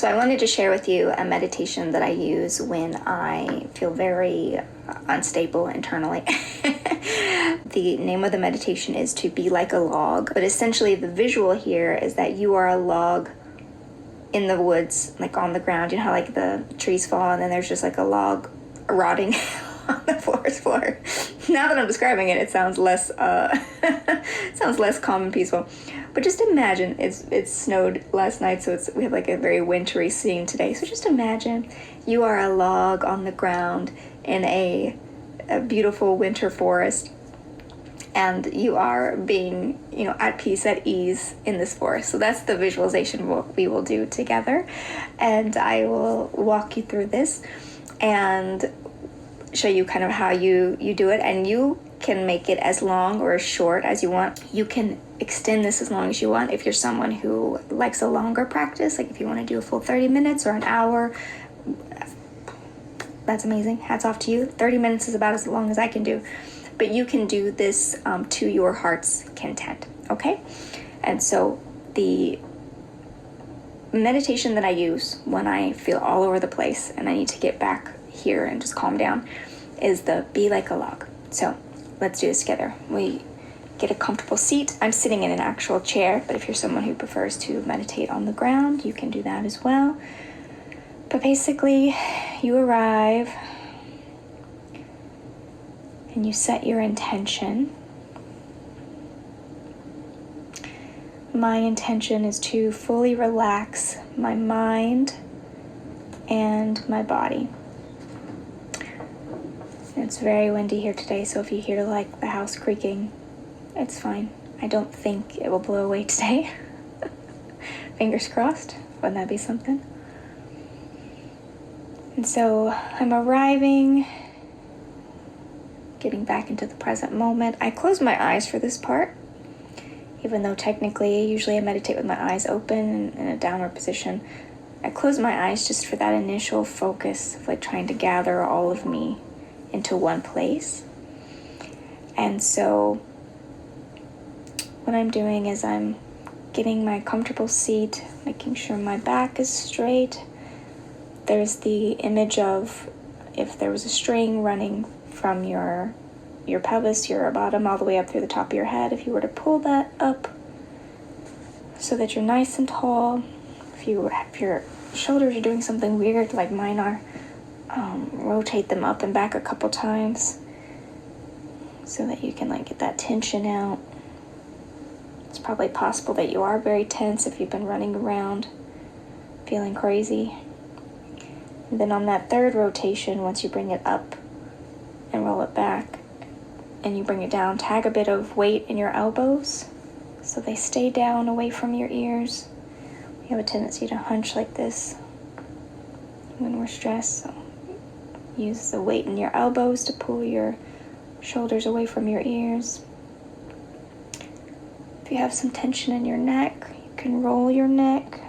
So I wanted to share with you a meditation that I use when I feel very unstable internally. The name of the meditation is to be like a log, but essentially the visual here is that you are a log in the woods, like on the ground. You know how like the trees fall and then there's just like a log rotting on the forest floor. Now that I'm describing it, it sounds less sounds less calm and peaceful. But just imagine, it snowed last night, so we have like a very wintry scene today. So just imagine you are a log on the ground in a beautiful winter forest, and you are being, at peace, at ease in this forest. So that's the visualization we will do together. And I will walk you through this and show you kind of how you do it. And you can make it as long or as short as you want. You can extend this as long as you want if you're someone who likes a longer practice. Like if you want to do a full 30 minutes or an hour, that's amazing. Hats off to you. 30 minutes is about as long as I can do. But you can do this to your heart's content, okay? And so the meditation that I use when I feel all over the place and I need to get back here and just calm down is the be like a log. So let's do this together. We get a comfortable seat. I'm sitting in an actual chair, but if you're someone who prefers to meditate on the ground, you can do that as well. But basically, you arrive and you set your intention. My intention is to fully relax my mind and my body. It's very windy here today, so if you hear like the house creaking, it's fine. I don't think it will blow away today. Fingers crossed. Wouldn't that be something? And so I'm arriving, getting back into the present moment. I close my eyes for this part, even though technically, usually I meditate with my eyes open in a downward position. I close my eyes just for that initial focus of like trying to gather all of me into one place. And so what I'm doing is I'm getting my comfortable seat, making sure my back is straight. There's the image of if there was a string running from your pelvis, your bottom, all the way up through the top of your head. If you were to pull that up so that you're nice and tall, if your shoulders are doing something weird like mine are, rotate them up and back a couple times so that you can like get that tension out. It's probably possible that you are very tense if you've been running around feeling crazy. And then on that third rotation, once you bring it up and roll it back and you bring it down, tag a bit of weight in your elbows so they stay down away from your ears. We have a tendency to hunch like this when we're stressed, so use the weight in your elbows to pull your shoulders away from your ears. If you have some tension in your neck, you can roll your neck.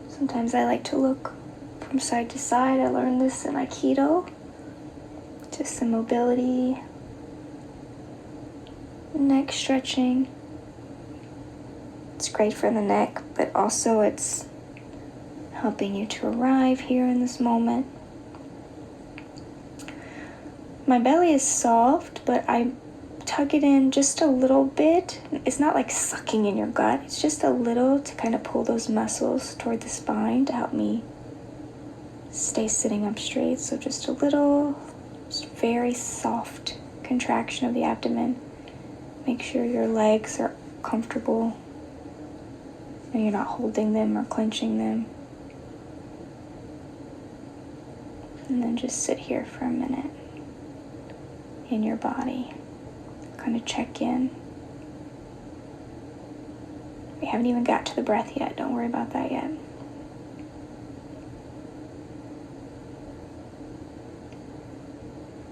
Sometimes I like to look from side to side. I learned this in Aikido. Just some mobility, neck stretching. It's great for the neck, but also it's helping you to arrive here in this moment. My belly is soft, but I tug it in just a little bit. It's not like sucking in your gut. It's just a little to kind of pull those muscles toward the spine to help me stay sitting up straight. So just a little, just very soft contraction of the abdomen. Make sure your legs are comfortable and you're not holding them or clenching them. And then just sit here for a minute in your body. Kind of check in. We haven't even got to the breath yet. Don't worry about that yet.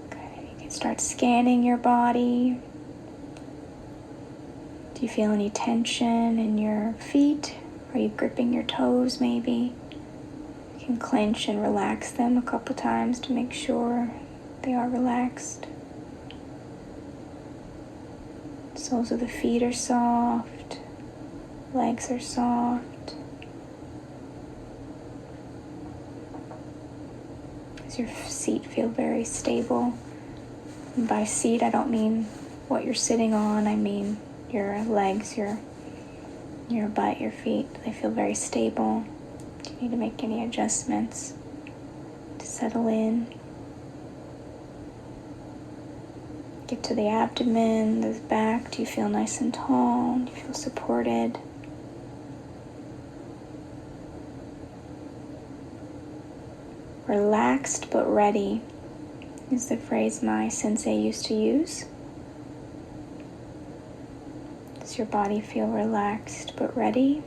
Okay, you can start scanning your body. Do you feel any tension in your feet? Are you gripping your toes maybe? You can clench and relax them a couple times to make sure they are relaxed. Soles of the feet are soft. Legs are soft. Does your seat feel very stable? And by seat, I don't mean what you're sitting on. I mean your legs, your butt, your feet. They feel very stable. Do you need to make any adjustments to settle in? Get to the abdomen, the back. Do you feel nice and tall? Do you feel supported? Relaxed but ready is the phrase my sensei used to use. Does your body feel relaxed but ready?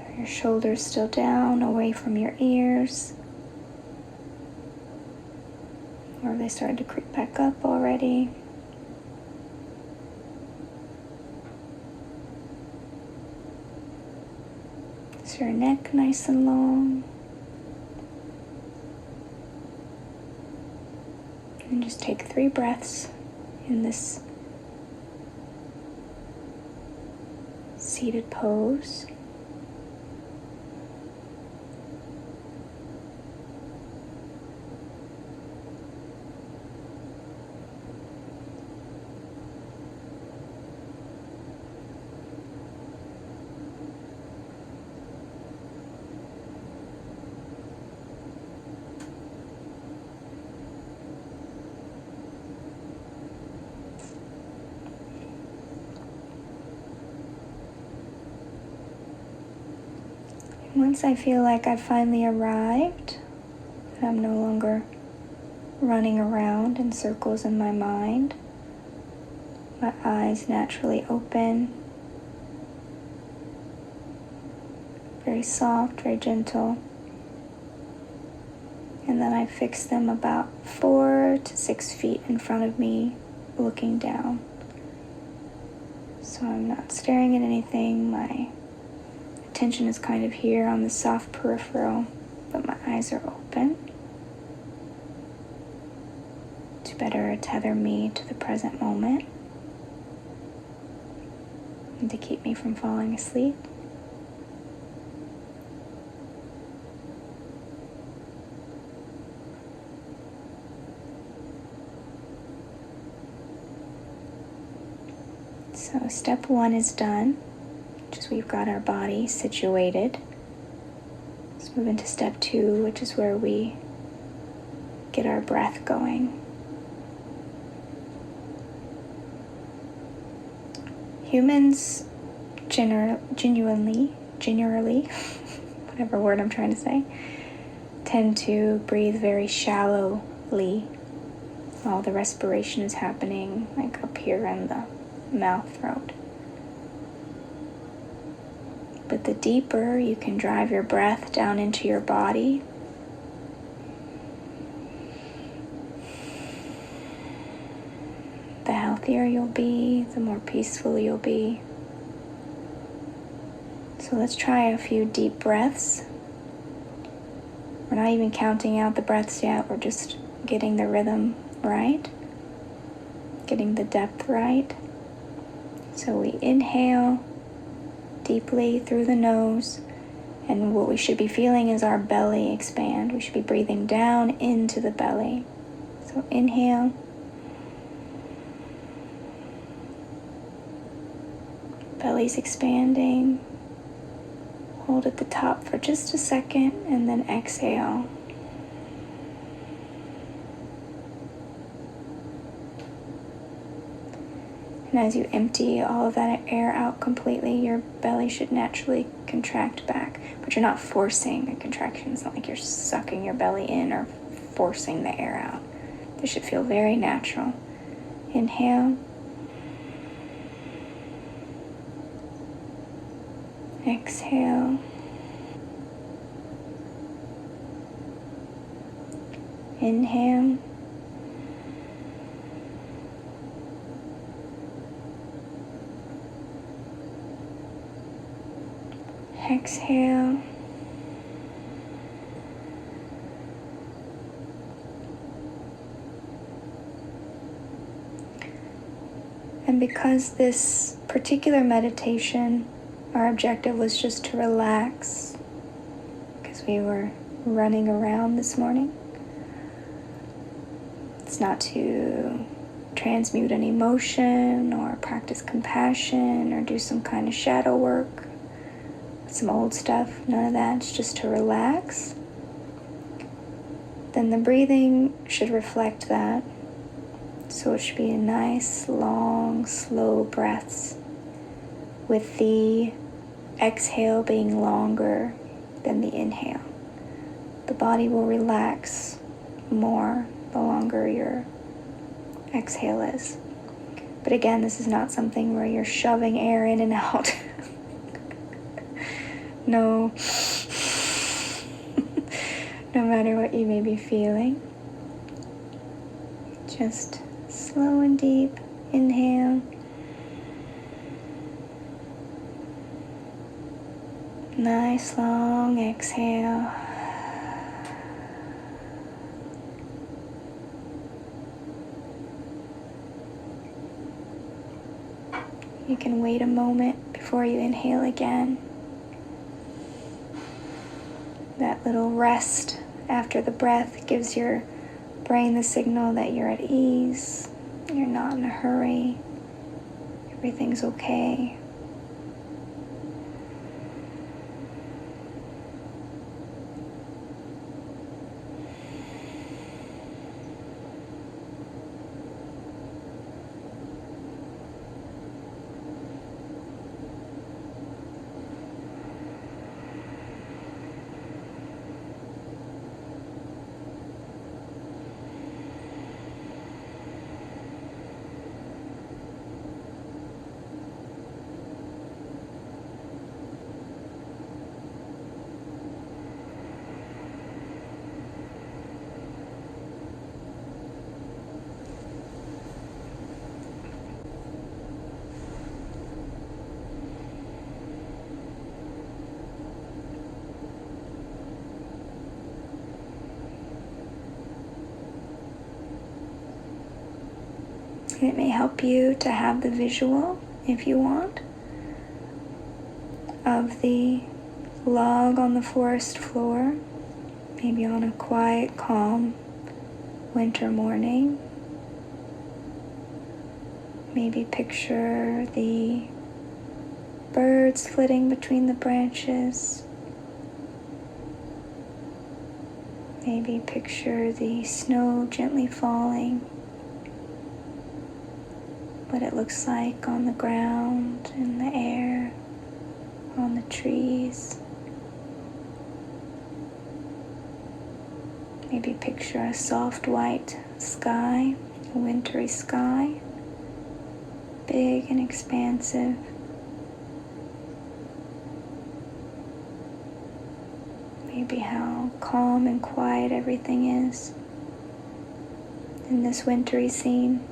Are your shoulders still down, away from your ears? Or have they started to creep back up already? Is your neck nice and long? And just take 3 breaths in this seated pose. Once I feel like I've finally arrived, that I'm no longer running around in circles in my mind, my eyes naturally open, very soft, very gentle, and then I fix them about 4 to 6 feet in front of me, looking down. So I'm not staring at anything, my attention is kind of here on the soft peripheral, but my eyes are open to better tether me to the present moment and to keep me from falling asleep. So step 1 is done. Just we've got our body situated. Let's move into step 2, which is where we get our breath going. Humans generally, whatever word I'm trying to say, tend to breathe very shallowly while the respiration is happening, like up here in the mouth, throat. But the deeper you can drive your breath down into your body, the healthier you'll be, the more peaceful you'll be. So let's try a few deep breaths. We're not even counting out the breaths yet, we're just getting the rhythm right, getting the depth right. So we inhale deeply through the nose, and what we should be feeling is our belly expand. We should be breathing down into the belly. So inhale, belly's expanding. Hold at the top for just a second and then exhale. And as you empty all of that air out completely, your belly should naturally contract back. But you're not forcing a contraction. It's not like you're sucking your belly in or forcing the air out. This should feel very natural. Inhale. Exhale. Inhale. Exhale. And And because this particular meditation, our objective was just to relax, because we were running around this morning. It's not to transmute an emotion or practice compassion or do some kind of shadow work, some old stuff, none of that. It's just to relax. Then the breathing should reflect that. So it should be a nice, long, slow breaths, with the exhale being longer than the inhale. The body will relax more the longer your exhale is. But again, this is not something where you're shoving air in and out. No. No matter what you may be feeling. Just slow and deep inhale. Nice long exhale. You can wait a moment before you inhale again. That little rest after the breath gives your brain the signal that you're at ease, you're not in a hurry, everything's okay. It may help you to have the visual, if you want, of the log on the forest floor, maybe on a quiet, calm winter morning. Maybe picture the birds flitting between the branches. Maybe picture the snow gently falling. What it looks like on the ground, in the air, on the trees. Maybe picture a soft white sky, a wintry sky, big and expansive. Maybe how calm and quiet everything is in this wintry scene.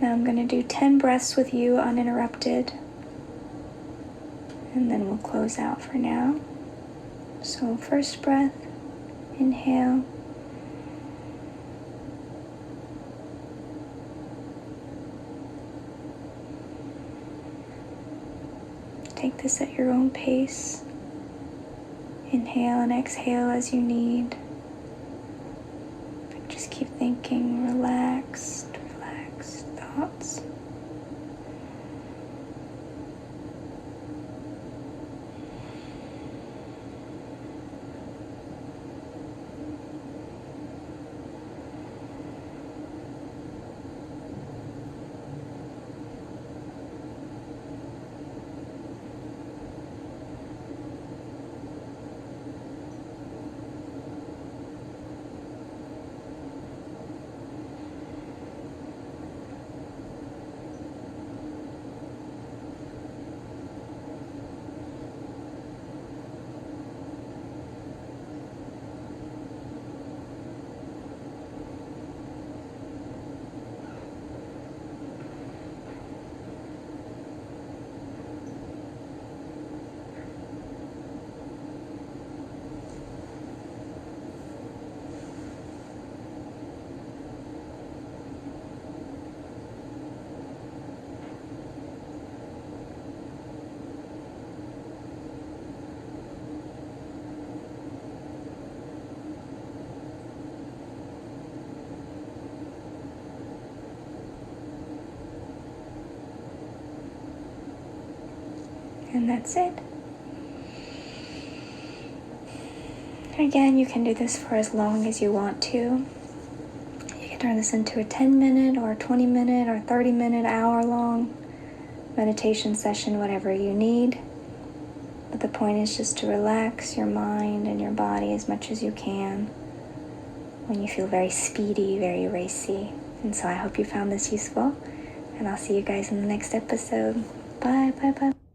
Now I'm going to do 10 breaths with you uninterrupted, and then we'll close out for now. So first breath, inhale. Take this at your own pace. Inhale and exhale as you need. But just keep thinking relaxed thoughts. And that's it. Again, you can do this for as long as you want to. You can turn this into a 10-minute or 20-minute or 30-minute, hour-long meditation session, whatever you need. But the point is just to relax your mind and your body as much as you can when you feel very speedy, very racy. And so I hope you found this useful, and I'll see you guys in the next episode. Bye, bye, bye.